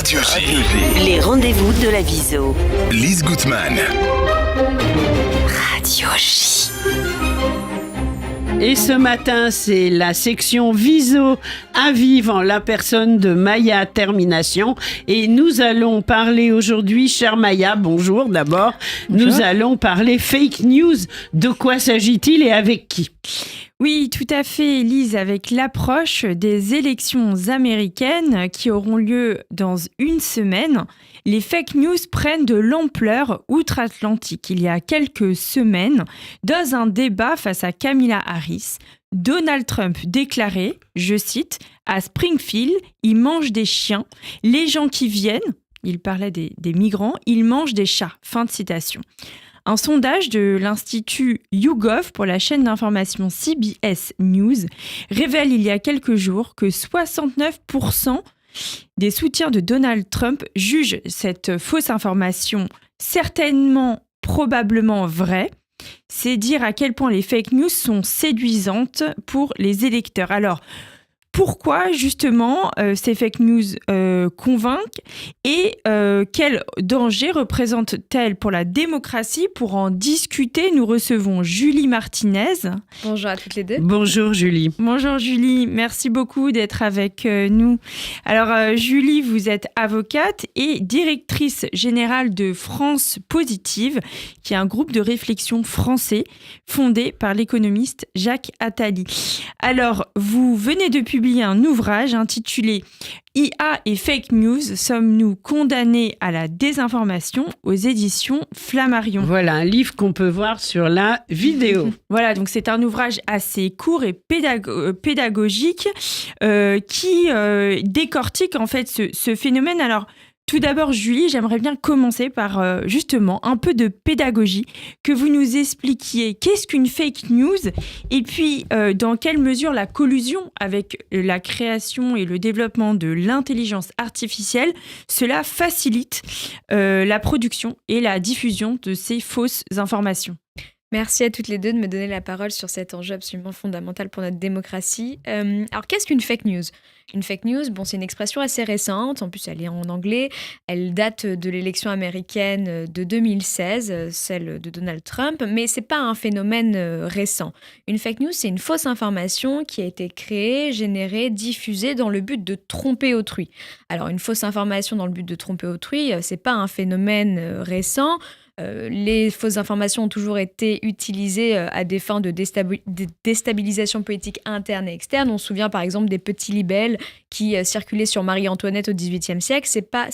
Radio J. Les rendez-vous de la Viso. Lise Gutmann. Radio J. Et ce matin, c'est la section Viso à vivre en la personne de Maya Termination. Et nous allons parler aujourd'hui, chère Maya, bonjour d'abord. Bonjour. Nous allons parler fake news. De quoi s'agit-il et avec qui ? Oui, tout à fait, Elise, avec l'approche des élections américaines qui auront lieu dans une semaine, les fake news prennent de l'ampleur outre-Atlantique. Il y a quelques semaines, dans un débat face à Kamala Harris, Donald Trump déclarait, je cite, « À Springfield, ils mangent des chiens. Les gens qui viennent, il parlait des migrants, ils mangent des chats. » Fin de citation. Un sondage de l'Institut YouGov pour la chaîne d'information CBS News révèle il y a quelques jours que 69% des soutiens de Donald Trump jugent cette fausse information probablement vraie. C'est dire à quel point les fake news sont séduisantes pour les électeurs. Alors, pourquoi justement ces fake news convainquent et quel danger représentent-elles pour la démocratie ? Pour en discuter, nous recevons Julie Martinez. Bonjour à toutes les deux. Bonjour Julie. Bonjour Julie, merci beaucoup d'être avec nous. Alors Julie, vous êtes avocate et directrice générale de France Positive, qui est un groupe de réflexion français fondé par l'économiste Jacques Attali. Alors, vous venez de publier un ouvrage intitulé « IA et fake news, sommes-nous condamnés à la désinformation » aux éditions Flammarion. Voilà, un livre qu'on peut voir sur la vidéo. Voilà, donc c'est un ouvrage assez court et pédagogique qui décortique en fait ce phénomène. Alors, tout d'abord, Julie, j'aimerais bien commencer par justement un peu de pédagogie, que vous nous expliquiez qu'est-ce qu'une fake news et puis dans quelle mesure la collusion avec la création et le développement de l'intelligence artificielle, cela facilite la production et la diffusion de ces fausses informations. Merci à toutes les deux de me donner la parole sur cet enjeu absolument fondamental pour notre démocratie. Alors, qu'est-ce qu'une fake news ? Une fake news, c'est une expression assez récente. En plus, elle est en anglais. Elle date de l'élection américaine de 2016, celle de Donald Trump. Mais ce n'est pas un phénomène récent. Une fake news, c'est une fausse information qui a été créée, générée, diffusée dans le but de tromper autrui. Alors, une fausse information dans le but de tromper autrui, ce n'est pas un phénomène récent. Les fausses informations ont toujours été utilisées à des fins de déstabilisation politique interne et externe. On se souvient par exemple des petits libelles qui circulaient sur Marie-Antoinette au XVIIIe siècle. C'est pas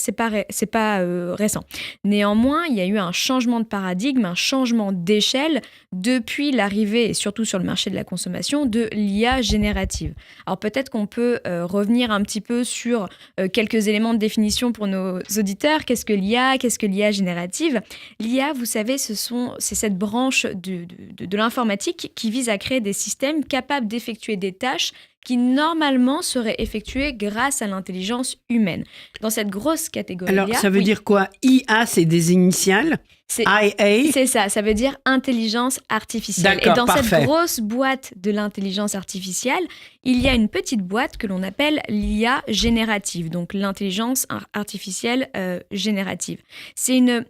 récent. Néanmoins, il y a eu un changement de paradigme, un changement d'échelle depuis l'arrivée, et surtout sur le marché de la consommation, de l'IA générative. Alors peut-être qu'on peut revenir un petit peu sur quelques éléments de définition pour nos auditeurs. Qu'est-ce que l'IA ? Qu'est-ce que l'IA générative ? L'IA, vous savez, c'est cette branche de l'informatique qui vise à créer des systèmes capables d'effectuer des tâches qui normalement seraient effectuées grâce à l'intelligence humaine. Dans cette grosse catégorie Alors, ça veut dire quoi ? IA, c'est des initiales ? IA ? C'est ça veut dire intelligence artificielle. D'accord, et dans parfait. cette grosse boîte de l'intelligence artificielle, il y a une petite boîte que l'on appelle l'IA générative, donc l'intelligence artificielle générative. C'est une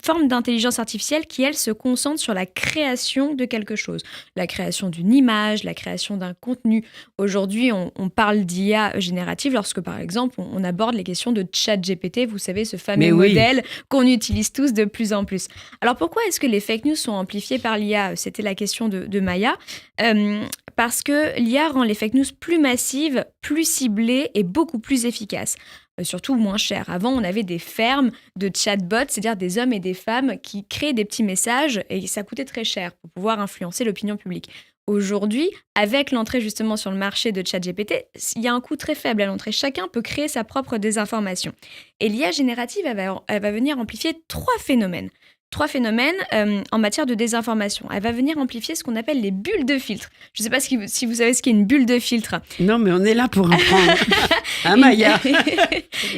forme d'intelligence artificielle qui, elle, se concentre sur la création de quelque chose. La création d'une image, la création d'un contenu. Aujourd'hui, on parle d'IA générative lorsque, par exemple, on aborde les questions de ChatGPT, vous savez, ce fameux modèle qu'on utilise tous de plus en plus. Alors pourquoi est-ce que les fake news sont amplifiées par l'IA ? C'était la question de Maya. Parce que l'IA rend les fake news plus massives, plus ciblées et beaucoup plus efficaces. Surtout moins chères. Avant, on avait des fermes de chatbots, c'est-à-dire des hommes et des femmes qui créaient des petits messages et ça coûtait très cher pour pouvoir influencer l'opinion publique. Aujourd'hui, avec l'entrée justement sur le marché de ChatGPT, il y a un coût très faible à l'entrée. Chacun peut créer sa propre désinformation. Et l'IA générative, elle va venir amplifier trois phénomènes en matière de désinformation. Elle va venir amplifier ce qu'on appelle les bulles de filtre. Je ne sais pas si vous savez ce qu'est une bulle de filtre. Non, mais on est là pour apprendre. Hein, Maya ?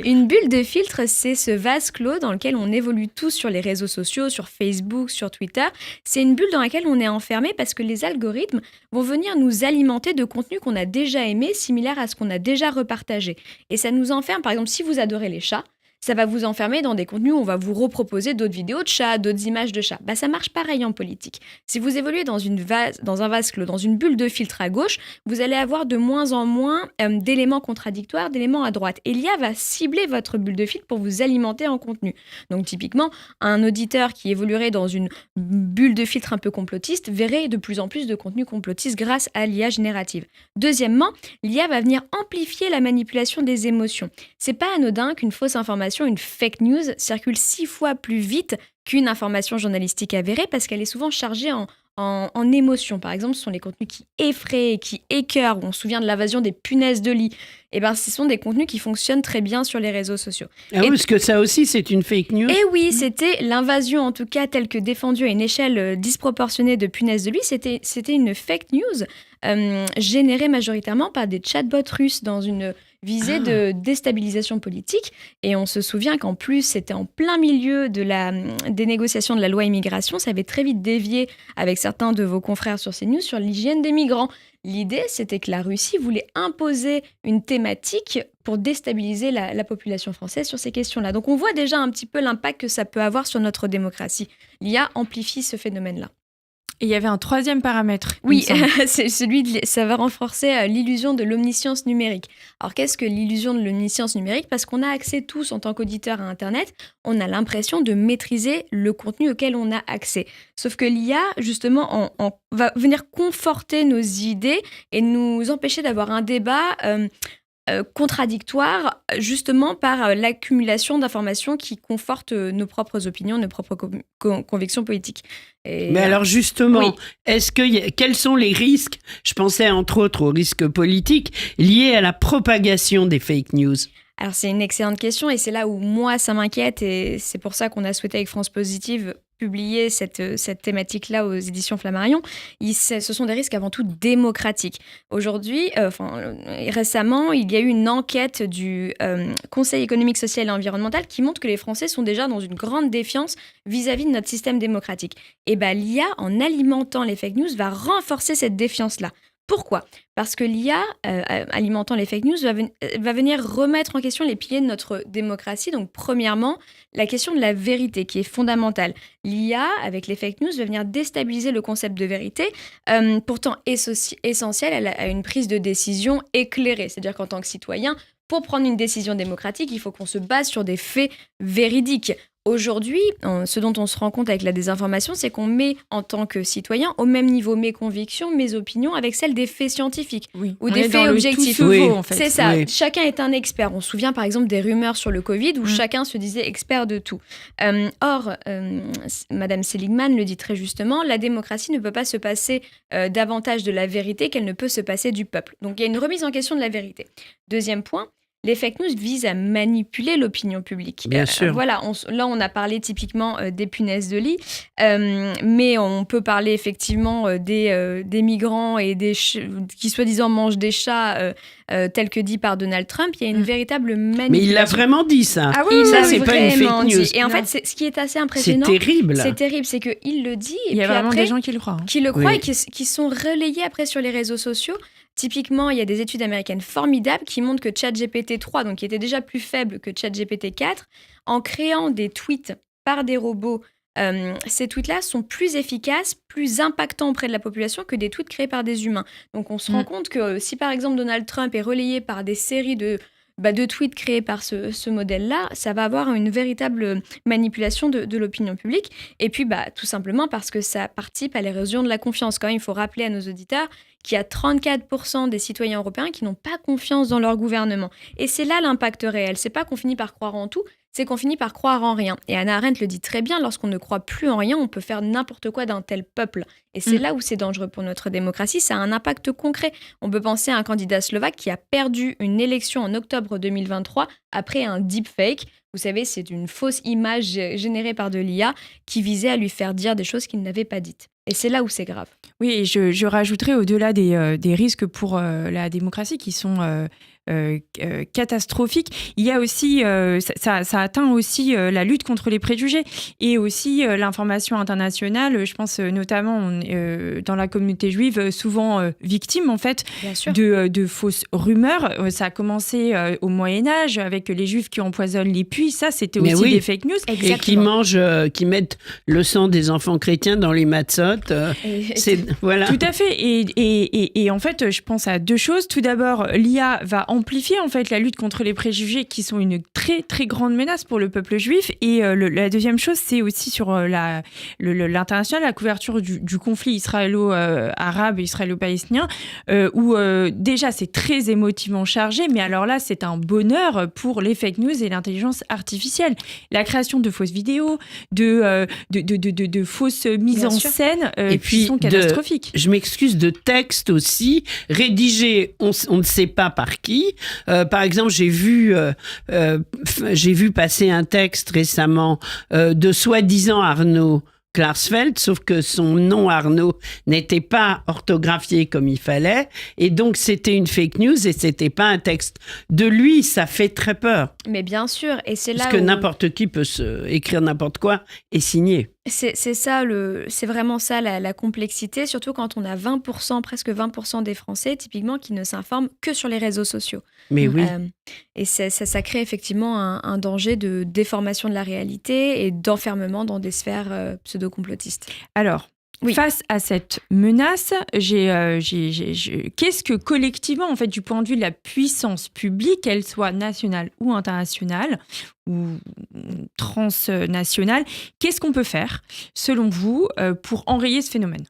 Une bulle de filtre, c'est ce vase clos dans lequel on évolue tous sur les réseaux sociaux, sur Facebook, sur Twitter. C'est une bulle dans laquelle on est enfermé parce que les algorithmes vont venir nous alimenter de contenus qu'on a déjà aimés, similaires à ce qu'on a déjà repartagé. Et ça nous enferme. Par exemple, si vous adorez les chats, ça va vous enfermer dans des contenus où on va vous reproposer d'autres vidéos de chats, d'autres images de chats. Ça marche pareil en politique. Si vous évoluez dans un vase clos, dans une bulle de filtre à gauche, vous allez avoir de moins en moins d'éléments contradictoires, d'éléments à droite. Et l'IA va cibler votre bulle de filtre pour vous alimenter en contenu. Donc typiquement, un auditeur qui évoluerait dans une bulle de filtre un peu complotiste verrait de plus en plus de contenu complotiste grâce à l'IA générative. Deuxièmement, l'IA va venir amplifier la manipulation des émotions. C'est pas anodin qu'une fausse information, une fake news, circule 6 fois plus vite qu'une information journalistique avérée parce qu'elle est souvent chargée en émotions. Par exemple, ce sont les contenus qui effraient, qui écœurent. On se souvient de l'invasion des punaises de lit. Ce sont des contenus qui fonctionnent très bien sur les réseaux sociaux. Oui, parce que ça aussi, c'est une fake news. Et oui, c'était l'invasion, en tout cas, telle que défendue à une échelle disproportionnée de punaises de lit. C'était une fake news générée majoritairement par des chatbots russes dans une visée de déstabilisation politique. Et on se souvient qu'en plus, c'était en plein milieu des négociations de la loi immigration. Ça avait très vite dévié avec certains de vos confrères sur CNews sur l'hygiène des migrants. L'idée, c'était que la Russie voulait imposer une thématique pour déstabiliser la population française sur ces questions-là. Donc on voit déjà un petit peu l'impact que ça peut avoir sur notre démocratie. L'IA amplifie ce phénomène-là. Et il y avait un troisième paramètre. Oui, c'est ça va renforcer l'illusion de l'omniscience numérique. Alors qu'est-ce que l'illusion de l'omniscience numérique ? Parce qu'on a accès tous en tant qu'auditeurs à Internet, on a l'impression de maîtriser le contenu auquel on a accès. Sauf que l'IA, justement, va venir conforter nos idées et nous empêcher d'avoir un débat contradictoire, justement par l'accumulation d'informations qui confortent nos propres opinions, nos propres convictions politiques. Mais alors justement, oui. Quels sont les risques ? Je pensais entre autres aux risques politiques liés à la propagation des fake news. Alors c'est une excellente question et c'est là où moi ça m'inquiète et c'est pour ça qu'on a souhaité avec France Positive publier cette thématique-là aux éditions Flammarion. Ce sont des risques avant tout démocratiques. Aujourd'hui, récemment, il y a eu une enquête du Conseil économique, social et environnemental qui montre que les Français sont déjà dans une grande défiance vis-à-vis de notre système démocratique. Et l'IA, en alimentant les fake news, va renforcer cette défiance-là. Pourquoi ? Parce que l'IA, alimentant les fake news, va venir remettre en question les piliers de notre démocratie. Donc, premièrement, la question de la vérité, qui est fondamentale. L'IA, avec les fake news, va venir déstabiliser le concept de vérité, pourtant essentiel à une prise de décision éclairée. C'est-à-dire qu'en tant que citoyen, pour prendre une décision démocratique, il faut qu'on se base sur des faits véridiques. Aujourd'hui, ce dont on se rend compte avec la désinformation, c'est qu'on met en tant que citoyen au même niveau mes convictions, mes opinions avec celles des faits scientifiques ou des faits objectifs. En fait. C'est ça, chacun est un expert. On se souvient par exemple des rumeurs sur le Covid où chacun se disait expert de tout. Or, Madame Seligman le dit très justement, la démocratie ne peut pas se passer davantage de la vérité qu'elle ne peut se passer du peuple. Donc il y a une remise en question de la vérité. Deuxième point, les fake news visent à manipuler l'opinion publique. Bien sûr. Voilà, là, on a parlé typiquement des punaises de lit, mais on peut parler effectivement des migrants et qui soi-disant mangent des chats, tel que dit par Donald Trump. Il y a une véritable manipulation. Mais il l'a vraiment dit, ça. Ah oui, ça, c'est pas une fake news. Et en fait, ce qui est assez impressionnant, c'est terrible, c'est qu'il le dit. Et il y a puis vraiment après, des gens qui le croient. Qui le croient et qui sont relayés après sur les réseaux sociaux. Typiquement, il y a des études américaines formidables qui montrent que ChatGPT 3, donc qui était déjà plus faible que ChatGPT 4, en créant des tweets par des robots, ces tweets-là sont plus efficaces, plus impactants auprès de la population que des tweets créés par des humains. Donc on se rend compte que si par exemple Donald Trump est relayé par des séries de tweets créés par ce modèle-là, ça va avoir une véritable manipulation de l'opinion publique. Et puis, tout simplement parce que ça participe à l'érosion de la confiance. Quand même, il faut rappeler à nos auditeurs qu'il y a 34% des citoyens européens qui n'ont pas confiance dans leur gouvernement. Et c'est là l'impact réel. C'est pas qu'on finit par croire en tout, c'est qu'on finit par croire en rien. Et Hannah Arendt le dit très bien, lorsqu'on ne croit plus en rien, on peut faire n'importe quoi d'un tel peuple. Et c'est là où c'est dangereux pour notre démocratie, ça a un impact concret. On peut penser à un candidat slovaque qui a perdu une élection en octobre 2023 après un deepfake. Vous savez, c'est une fausse image générée par de l'IA qui visait à lui faire dire des choses qu'il n'avait pas dites. Et c'est là où c'est grave. Oui, et je rajouterais au-delà des risques pour la démocratie qui sont catastrophique. Il y a aussi, ça atteint aussi la lutte contre les préjugés et aussi l'information internationale. Je pense notamment dans la communauté juive, souvent victime en fait de fausses rumeurs. Ça a commencé au Moyen-Âge avec les Juifs qui empoisonnent les puits. Ça, c'était aussi des fake news. Exactement. Et qui mettent le sang des enfants chrétiens dans les matzot. Voilà. Tout à fait. Et en fait, je pense à deux choses. Tout d'abord, l'IA va amplifier en fait la lutte contre les préjugés qui sont une très très grande menace pour le peuple juif. Et la deuxième chose, c'est aussi sur l'international, la couverture du conflit israélo-arabe, israélo-palestinien, où déjà c'est très émotivement chargé, mais alors là, c'est un bonheur pour les fake news et l'intelligence artificielle. La création de fausses vidéos, de fausses mises en scène et puis qui sont catastrophiques. Je m'excuse, de textes aussi, rédigés, on ne sait pas par qui. Par exemple, j'ai vu passer un texte récemment de soi-disant Arnaud Klarsfeld, sauf que son nom Arnaud n'était pas orthographié comme il fallait, et donc c'était une fake news et c'était pas un texte de lui. Ça fait très peur. Mais bien sûr, et c'est là parce que n'importe qui peut écrire n'importe quoi et signer. C'est vraiment ça la complexité, surtout quand on a presque 20% des Français typiquement qui ne s'informent que sur les réseaux sociaux. Mais oui. Et ça crée effectivement un danger de déformation de la réalité et d'enfermement dans des sphères pseudo-complotistes. Alors, face à cette menace, qu'est-ce que collectivement, en fait, du point de vue de la puissance publique, qu'elle soit nationale ou internationale ou transnationale, qu'est-ce qu'on peut faire, selon vous, pour enrayer ce phénomène ?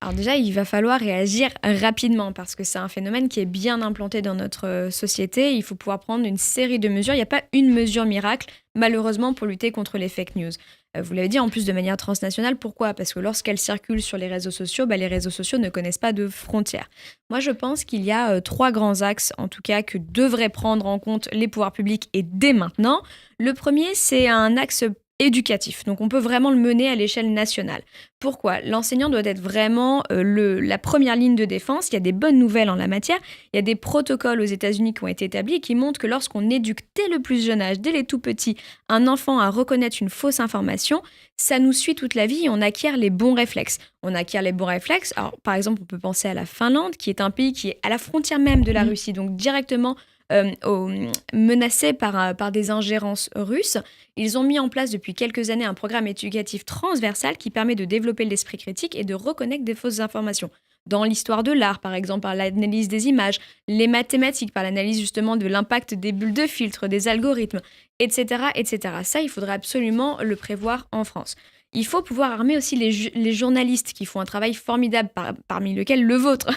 Alors déjà, il va falloir réagir rapidement parce que c'est un phénomène qui est bien implanté dans notre société. Il faut pouvoir prendre une série de mesures. Il n'y a pas une mesure miracle, malheureusement, pour lutter contre les fake news. Vous l'avez dit, en plus de manière transnationale. Pourquoi ? Parce que lorsqu'elles circulent sur les réseaux sociaux, les réseaux sociaux ne connaissent pas de frontières. Moi, je pense qu'il y a 3 grands axes, en tout cas, que devraient prendre en compte les pouvoirs publics et dès maintenant. Le premier, c'est un axe éducatif. Donc, on peut vraiment le mener à l'échelle nationale. Pourquoi ? L'enseignant doit être vraiment la première ligne de défense. Il y a des bonnes nouvelles en la matière. Il y a des protocoles aux États-Unis qui ont été établis et qui montrent que lorsqu'on éduque dès le plus jeune âge, dès les tout petits, un enfant à reconnaître une fausse information, ça nous suit toute la vie et on acquiert les bons réflexes. Alors, par exemple, on peut penser à la Finlande, qui est un pays qui est à la frontière même de la Russie, donc directement menacés par des ingérences russes. Ils ont mis en place depuis quelques années un programme éducatif transversal qui permet de développer l'esprit critique et de reconnaître des fausses informations. Dans l'histoire de l'art, par exemple, par l'analyse des images, les mathématiques, par l'analyse justement de l'impact des bulles de filtre, des algorithmes, etc., etc. Ça, il faudrait absolument le prévoir en France. Il faut pouvoir armer aussi les journalistes qui font un travail formidable, parmi lesquels le vôtre.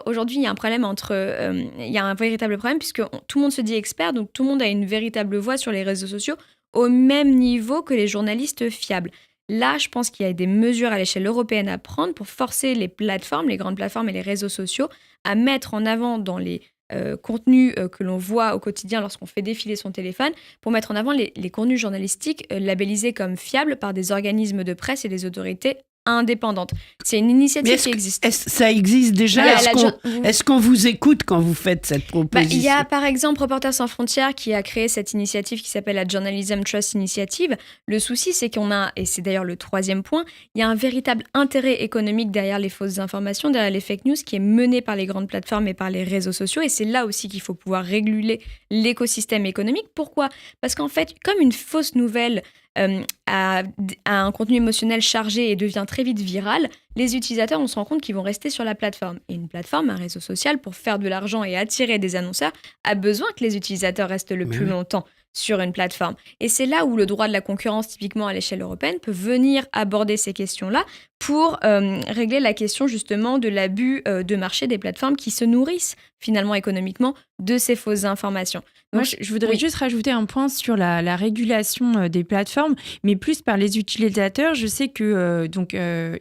Aujourd'hui, il y a un problème il y a un véritable problème puisque tout le monde se dit expert, donc tout le monde a une véritable voix sur les réseaux sociaux au même niveau que les journalistes fiables. Là, je pense qu'il y a des mesures à l'échelle européenne à prendre pour forcer les plateformes, les grandes plateformes et les réseaux sociaux à mettre en avant dans les contenus que l'on voit au quotidien lorsqu'on fait défiler son téléphone, pour mettre en avant les contenus journalistiques labellisés comme fiables par des organismes de presse et des autorités indépendante. C'est une initiative qui existe. Ça existe déjà. Est-ce qu'on vous écoute quand vous faites cette proposition ? Il y a par exemple Reporters sans frontières qui a créé cette initiative qui s'appelle la Journalism Trust Initiative. Le souci, c'est qu'on a, et c'est d'ailleurs le 3e point, il y a un véritable intérêt économique derrière les fausses informations, derrière les fake news qui est mené par les grandes plateformes et par les réseaux sociaux. Et c'est là aussi qu'il faut pouvoir réguler l'écosystème économique. Pourquoi ? Parce qu'en fait, comme une fausse nouvelle a un contenu émotionnel chargé et devient très vite viral, les utilisateurs, on se rend compte qu'ils vont rester sur la plateforme. Et une plateforme, un réseau social, pour faire de l'argent et attirer des annonceurs, a besoin que les utilisateurs restent le plus longtemps sur une plateforme. Et c'est là où le droit de la concurrence, typiquement à l'échelle européenne, peut venir aborder ces questions-là pour régler la question justement de l'abus de marché des plateformes qui se nourrissent finalement économiquement de ces fausses informations. Donc, moi, je voudrais juste rajouter un point sur la régulation des plateformes, mais plus par les utilisateurs. Je sais que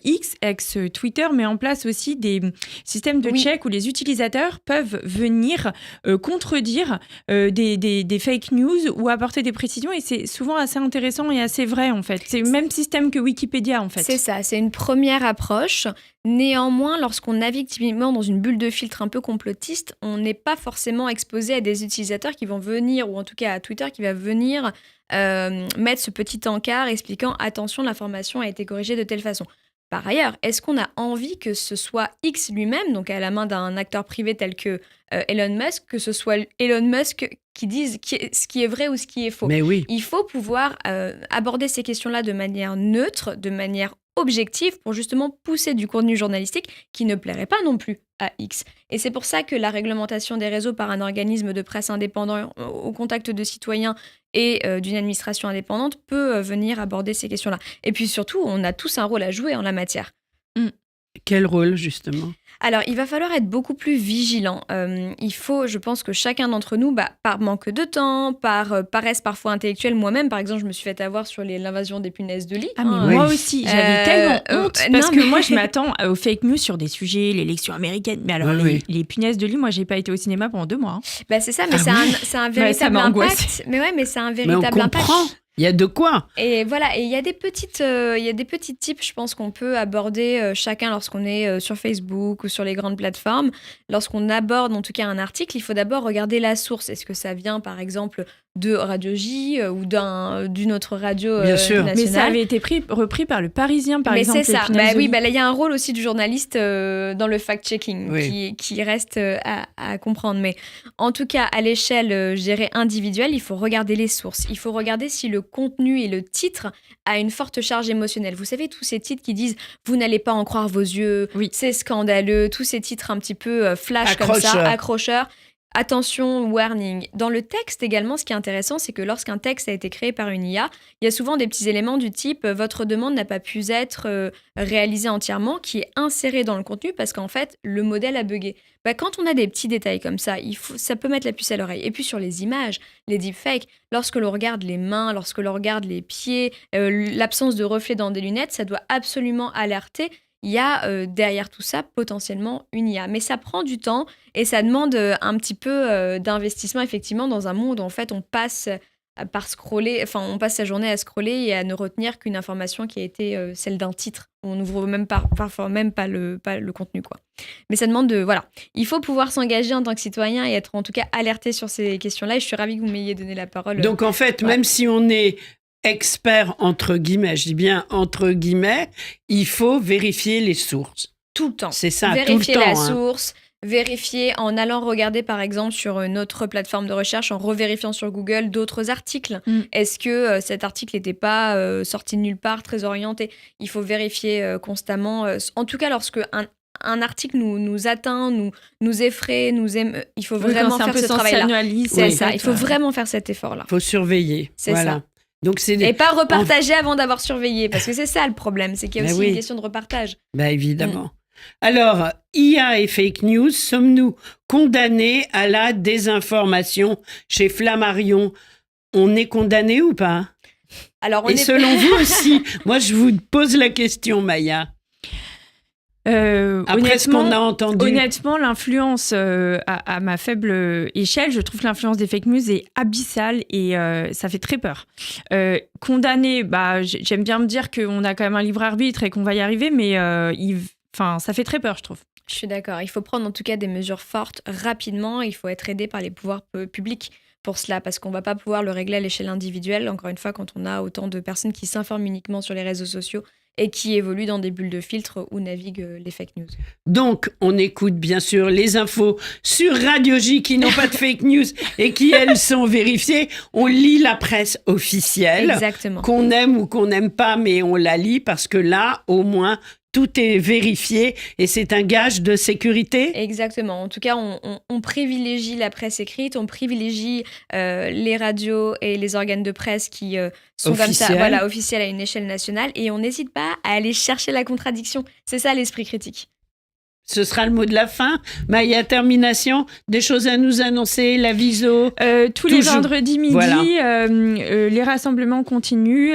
X, ex-Twitter, met en place aussi des systèmes de check où les utilisateurs peuvent venir contredire des fake news ou apporter des précisions, et c'est souvent assez intéressant et assez vrai en fait. C'est le même système que Wikipédia en fait. C'est ça, c'est une première approche. Néanmoins, lorsqu'on navigue typiquement dans une bulle de filtre un peu complotiste, on n'est pas forcément exposé à des utilisateurs qui vont venir, ou en tout cas à Twitter qui va venir mettre ce petit encart expliquant « Attention, l'information a été corrigée de telle façon ». Par ailleurs, est-ce qu'on a envie que ce soit X lui-même, donc à la main d'un acteur privé tel que Elon Musk, que ce soit Elon Musk qui dise ce qui est vrai ou ce qui est faux? Mais oui. Il faut pouvoir aborder ces questions-là de manière neutre, de manière objective, pour justement pousser du contenu journalistique qui ne plairait pas non plus à X. Et c'est pour ça que la réglementation des réseaux par un organisme de presse indépendant au contact de citoyens et d'une administration indépendante peut venir aborder ces questions-là. Et puis surtout, on a tous un rôle à jouer en la matière. Quel rôle, justement? Alors, il va falloir être beaucoup plus vigilant. Il faut, je pense que chacun d'entre nous, par manque de temps, par paresse parfois intellectuelle, moi-même, par exemple, je me suis fait avoir sur l'invasion des punaises de lit. Ah, mais Oui. moi aussi, j'avais tellement honte, non, parce que mais- moi, je m'attends aux fake news sur des sujets, l'élection américaine. Mais alors, Oui. les punaises de lit, moi, j'ai pas été au cinéma pendant 2 mois. Hein. C'est ça, mais Ah c'est un ça véritable m'a impact. angoissée. Mais ouais, mais c'est un Mais on véritable impact. comprend. Il y a de quoi. Et voilà, et il y a des petits tips, je pense, qu'on peut aborder chacun lorsqu'on est sur Facebook ou sur les grandes plateformes. Lorsqu'on aborde en tout cas un article, il faut d'abord regarder la source. Est-ce que ça vient par exemple de Radio J ou d'une autre radio Bien sûr. nationale? Mais ça avait été repris par le Parisien, par Mais exemple. c'est ça. les punaises de lit. Là, il y a un rôle aussi du journaliste dans le fact-checking Oui. qui reste à comprendre. Mais en tout cas, à l'échelle, je dirais, individuelle, il faut regarder les sources. Il faut regarder si le contenu et le titre a une forte charge émotionnelle. Vous savez, tous ces titres qui disent « Vous n'allez pas en croire vos yeux Oui. c'est scandaleux », tous ces titres un petit peu flash comme ça, Accrocheurs. accrocheurs. Attention, warning. Dans le texte également, ce qui est intéressant, c'est que lorsqu'un texte a été créé par une IA, il y a souvent des petits éléments du type « Votre demande n'a pas pu être réalisée entièrement » qui est inséré dans le contenu parce qu'en fait, le modèle a bugué. Quand on a des petits détails comme ça, ça peut mettre la puce à l'oreille. Et puis sur les images, les deepfakes, lorsque l'on regarde les mains, lorsque l'on regarde les pieds, l'absence de reflets dans des lunettes, ça doit absolument alerter. Il y a derrière tout ça potentiellement une IA. Mais ça prend du temps et ça demande un petit peu d'investissement effectivement dans un monde où en fait on passe on passe sa journée à scroller et à ne retenir qu'une information qui a été celle d'un titre. On n'ouvre parfois même pas le contenu, quoi. Mais ça demande il faut pouvoir s'engager en tant que citoyen et être en tout cas alerté sur ces questions-là. Et je suis ravie que vous m'ayez donné la parole. Donc, en fait, Ouais. même si on est expert, entre guillemets, je dis bien entre guillemets, il faut vérifier les sources. Tout le temps. C'est ça, Vérifier tout le temps. la hein. source, vérifier en allant regarder par exemple sur une autre plateforme de recherche, en revérifiant sur Google d'autres articles. Est-ce que cet article n'était pas sorti de nulle part, très orienté? Il faut vérifier constamment. En tout cas, lorsque un article nous atteint, nous effraie, nous aime, il faut vraiment faire ce travail-là. C'est Oui. ça, il faut vraiment faire cet effort-là. Il faut surveiller. C'est voilà. ça. Donc, c'est Et pas repartager avant d'avoir surveillé, parce que c'est ça le problème, c'est qu'il y a Mais aussi oui. une question de repartage. Évidemment. Alors, IA et fake news, sommes-nous condamnés à la désinformation chez Flammarion? On est condamnés ou pas? Alors, Et selon vous aussi, moi je vous pose la question, Maya. Après ce qu'on a entendu. Honnêtement, l'influence à ma faible échelle, je trouve que l'influence des fake news est abyssale et ça fait très peur. Condamné, j'aime bien me dire qu'on a quand même un libre arbitre et qu'on va y arriver, mais ça fait très peur, je trouve. Je suis d'accord. Il faut prendre en tout cas des mesures fortes rapidement. Il faut être aidé par les pouvoirs publics pour cela, parce qu'on ne va pas pouvoir le régler à l'échelle individuelle, encore une fois, quand on a autant de personnes qui s'informent uniquement sur les réseaux sociaux et qui évoluent dans des bulles de filtre où naviguent les fake news. Donc, on écoute bien sûr les infos sur Radio J qui n'ont pas de fake news et qui, elles, sont vérifiées. On lit la presse officielle, Exactement. qu'on aime ou qu'on n'aime pas, mais on la lit parce que là, au moins, tout est vérifié et c'est un gage de sécurité. Exactement. En tout cas, on privilégie la presse écrite, on privilégie les radios et les organes de presse qui sont comme ça, Officiels. officiels à une échelle nationale, et on n'hésite pas à aller chercher la contradiction. C'est ça l'esprit critique. Ce sera le mot de la fin. Maya, termination, des choses à nous annoncer, la viso. Tous les Toujours. vendredis midi, Voilà. les rassemblements continuent,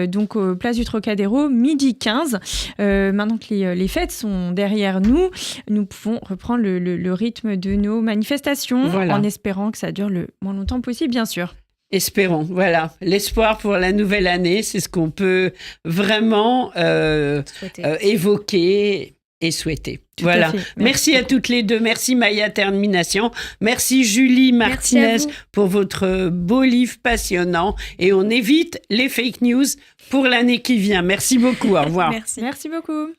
donc place du Trocadéro, midi 15. Maintenant que les fêtes sont derrière nous, nous pouvons reprendre le rythme de nos manifestations, Voilà. en espérant que ça dure le moins longtemps possible, bien sûr. Espérons, voilà. L'espoir pour la nouvelle année, c'est ce qu'on peut vraiment Souhaiter. évoquer et souhaiter. Tout à Voilà. fait. Merci à toutes les deux. Merci Maya Termination. Merci Julie Merci à Martinez vous. pour votre beau livre passionnant. Et on évite les fake news pour l'année qui vient. Merci beaucoup. Au revoir. Merci. Merci beaucoup.